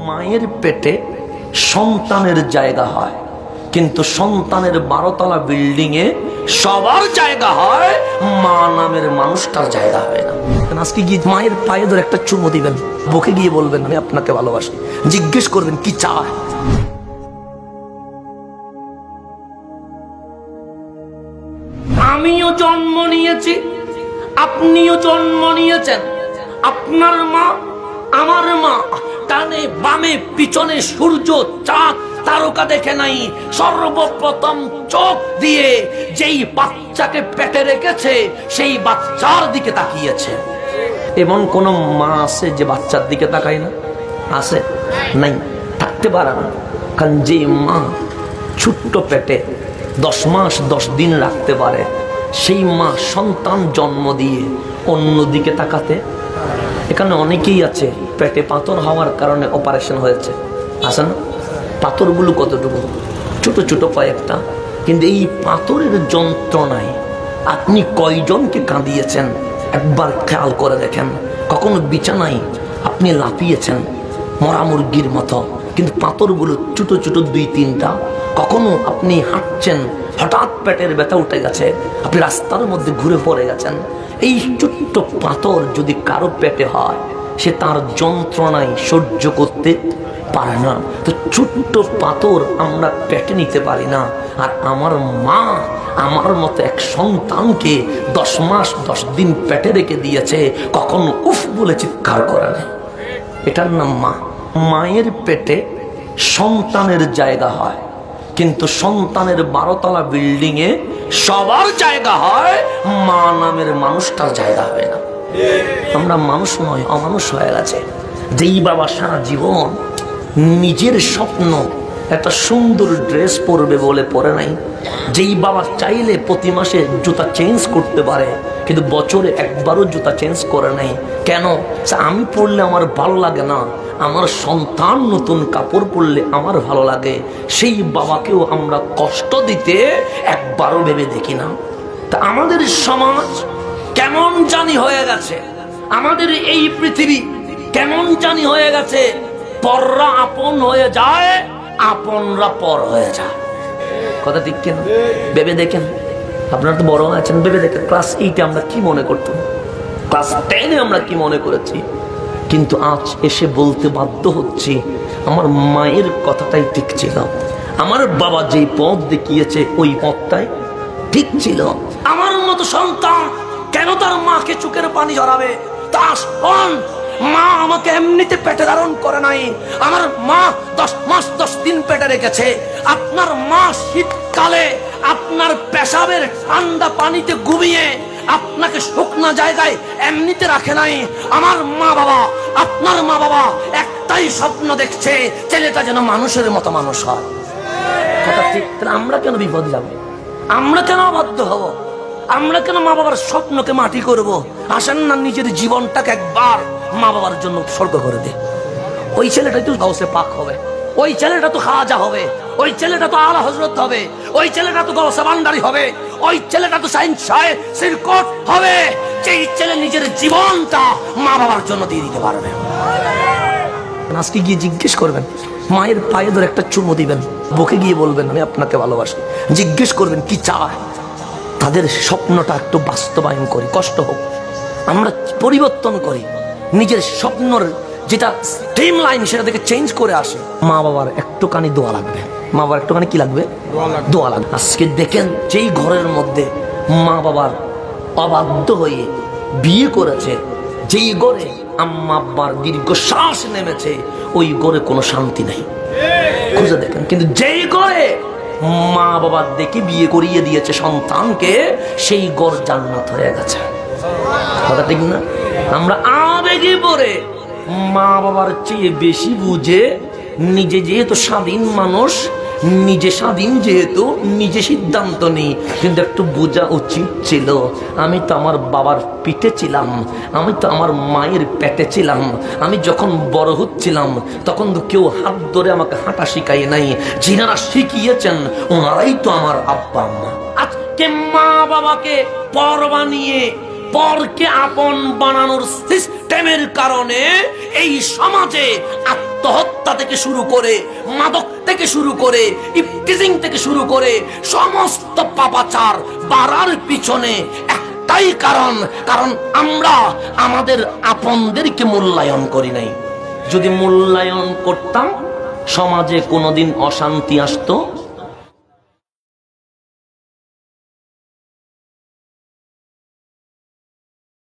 মায়ের পেটে সন্তানের জায়গা হয়, কিন্তু সন্তানের 12 তলা বিল্ডিং এ সবার জায়গা হয়, মা নামের মানুষটার জায়গা হয় না। আজকে গিয়ে মায়ের পায়ে ধরে একটা চুমো দিবেন, বুকে গিয়ে বলবেন আমি আপনাকে ভালোবাসি, জিজ্ঞেস করবেন কি চায়। আমিও জন্ম নিয়েছি, আপনিও জন্ম নিয়েছেন, আপনার মা আমার মা, ডানে বামে পিছনে সূর্য চাঁদ তারকা দেখে নাই, সর্বপ্রথম চোখ দিয়ে যেই বাচ্চাকে পেটে রেখেছে সেই বাচ্চার দিকে তাকিয়েছে। এমন কোন মা আছে যে বাচ্চার দিকে তাকায় না? আছে? নাই, থাকতে পারে না। কারণ যে মা ছোট্ট পেটে 10 মাস 10 দিন রাখতে পারে, সেই মা সন্তান জন্ম দিয়ে অন্যদিকে তাকাতে। এখানে অনেকেই আছে পেটে পাথর হওয়ার কারণে অপারেশন হয়েছে, আছে না? পাথরগুলো কতটুকু ছোট ছোট কয়েকটা, কিন্তু এই পাথরের যন্ত্রণায় আপনি কয়জনকে কাঁদিয়েছেন একবার খেয়াল করে দেখেন। কখনো বিছানায় আপনি লাফিয়েছেন মরা মুরগির মতো, কিন্তু পাথরগুলো ছোট ছোট 2-3টা। কখনো আপনি হাঁটছেন, হঠাৎ পেটের ব্যথা উঠে গেছে, আপনি রাস্তার মধ্যে ঘুরে পড়ে গেছেন। এই ছোট্ট পাথর যদি কারো পেটে হয়, সে তার যন্ত্রণায় সহ্য করতে পারে না। তো ছোট্ট পাথর আমরা পেটে নিতে পারি না, আর আমার মা আমার মতো এক সন্তানকে 10 মাস 10 দিন পেটে রেখে দিয়েছে, কখনো উফ বলে চিৎকার করে না। এটার নাম মা। মায়ের পেটে সন্তানের জায়গা হয়, কিন্তু সন্তানের 12 তলা বিল্ডিং এ সবার জায়গা হয়, মা নামের মানুষটার জায়গা হয় না। আমরা মানুষ নয়, অমানুষ হয়ে গেছে। যেই বাবা সারা জীবন নিজের স্বপ্ন একটা সুন্দর ড্রেস পরবে বলে পরে নাই, যেই বাবা চাইলে প্রতি মাসে জুতা চেঞ্জ করতে পারে, কিন্তু বছরে একবারও জুতা চেঞ্জ করে নাই। কেন? আমি পরলে আমার ভালো লাগে না, আমার সন্তান নতুন কাপড় পরলে আমার ভালো লাগে। সেই বাবাকেও আমরা কষ্ট দিতে একবারও ভেবে দেখি না। তা আমাদের সমাজ কেমন জানি হয়ে গেছে, আমাদের এই পৃথিবী কেমন জানি হয়ে গেছে, পররা আপন হয়ে যায়, আপনরা পর হয়ে যায়। কথা ঠিক কেন? ভেবে দেখেন, আপনারা তো বড় আছেন, ভেবে দেখেন ক্লাস 8 আমরা কি মনে করতাম, ক্লাস 10 আমরা কি মনে করেছি, কিন্তু আজ এসে বলতে বাধ্য হচ্ছি আমার মায়ের কথাটাই ঠিক ছিল। আমার বাবা যেই পথ দেখিয়েছে ওই পথটাই ঠিক ছিল। আমার মতো সন্তান কেন তার মাকে চোখের পানি ঝরাবে? তার মা আমাকে এমনিতে পেটে ধারণ করে নাই, আমার মা 10 মাস 10 দিন পেটে রেখেছে। আপনার মা শীতকালে আপনার পেশাবের ঠান্ডা পানিতে ঘুমিয়ে আপনাকে শুকনা জায়গায় এমনিতে রাখে নাই। আমার মা বাবা, আপনার মা বাবা একটাই স্বপ্ন দেখছে, ছেলেটা যেন মানুষের মতো মানুষ হয়। কথা ঠিক? আমরা কেন বিপদ যাব? আমরা কেন অবাধ্য হব? আমরা কেন মা বাবার স্বপ্নকে মাটি করব? আসেন না নিজের জীবনটাকে একবার মা বাবার জন্য উৎসর্গ করে দে। ওই ছেলেটাই তো গাউসে পাক হবে, ওই ছেলেটা তো খাজা হবে, ওই ছেলেটা তো আলা হযরত হবে, ওই ছেলেটা তো গাউসে ভান্ডারী হবে, ওই ছেলেটা তো সাইন সাহেব সিরকট হবে। যেই ছেলে নিজের জীবনটা মা বাবার জন্য দিয়ে দিতে পারবে। আজকে গিয়ে জিজ্ঞেস করবেন, মায়ের পায়ে ধরে একটা চুমো দিবেন, বুকে গিয়ে বলবেন আমি আপনাকে ভালোবাসি, জিজ্ঞেস করবেন কি চায়। তাদের স্বপ্নটা একটু বাস্তবায়ন করি, কষ্ট হোক, আমরা পরিবর্তন করি, নিজের স্বপ্নের যেটা স্ট্রিম লাইন সেটা থেকে চেঞ্জ করে আসে। মা বাবার একটুখানি দোয়া লাগবে, মা বাবার একটুখানি কি লাগবে? দোয়া লাগবে। আজকে দেখেন যেই ঘরের মধ্যে মা বাবার অবাধ্য হয়ে বিয়ে করেছে, যেই ঘরে আম্মা আব্বার দীর্ঘশ্বাস নেমেছে, ওই ঘরে কোনো শান্তি নাই, খুঁজে দেখেন। কিন্তু যেই ঘরে মা বাবার দেখে বিয়ে করিয়ে দিয়েছে সন্তানকে, সেই ঘর জান্নাত হয়ে গেছে। কথা ঠিক না? আমরা আবেগে পড়ে মা বাবার চেয়ে বেশি বুঝে নিজে, যেহেতু স্বাধীন মানুষ, নিজে স্বাধীন যেহেতু নিজে সিদ্ধান্ত নেই, কিন্তু একটু বোঝা উচিত ছিল আমি তো আমার বাবার পিঠে ছিলাম, আমি তো আমার মায়ের পেটে ছিলাম। আমি যখন বড় হচ্ছিলাম তখন তো কেউ হাত ধরে আমাকে হাঁটা শিখাই নাই, যিনারা শিখিয়েছেন ওনারাই তো আমার আব্বা আম্মা। আজকে মা বাবাকে পর বানিয়ে পরকে আপন বানানোর সিস্টেমের কারণে এই সমাজে আত্মহত্যা থেকে শুরু করে, মাদক থেকে শুরু করে, ইফটিজিং থেকে শুরু করে সমস্ত পাপাচার বাড়ার পিছনে একটাই কারণ, কারণ আমরা আমাদের আপনদেরকে মূল্যায়ন করি নাই। যদি মূল্যায়ন করতাম, সমাজে কোনোদিন অশান্তি আসতো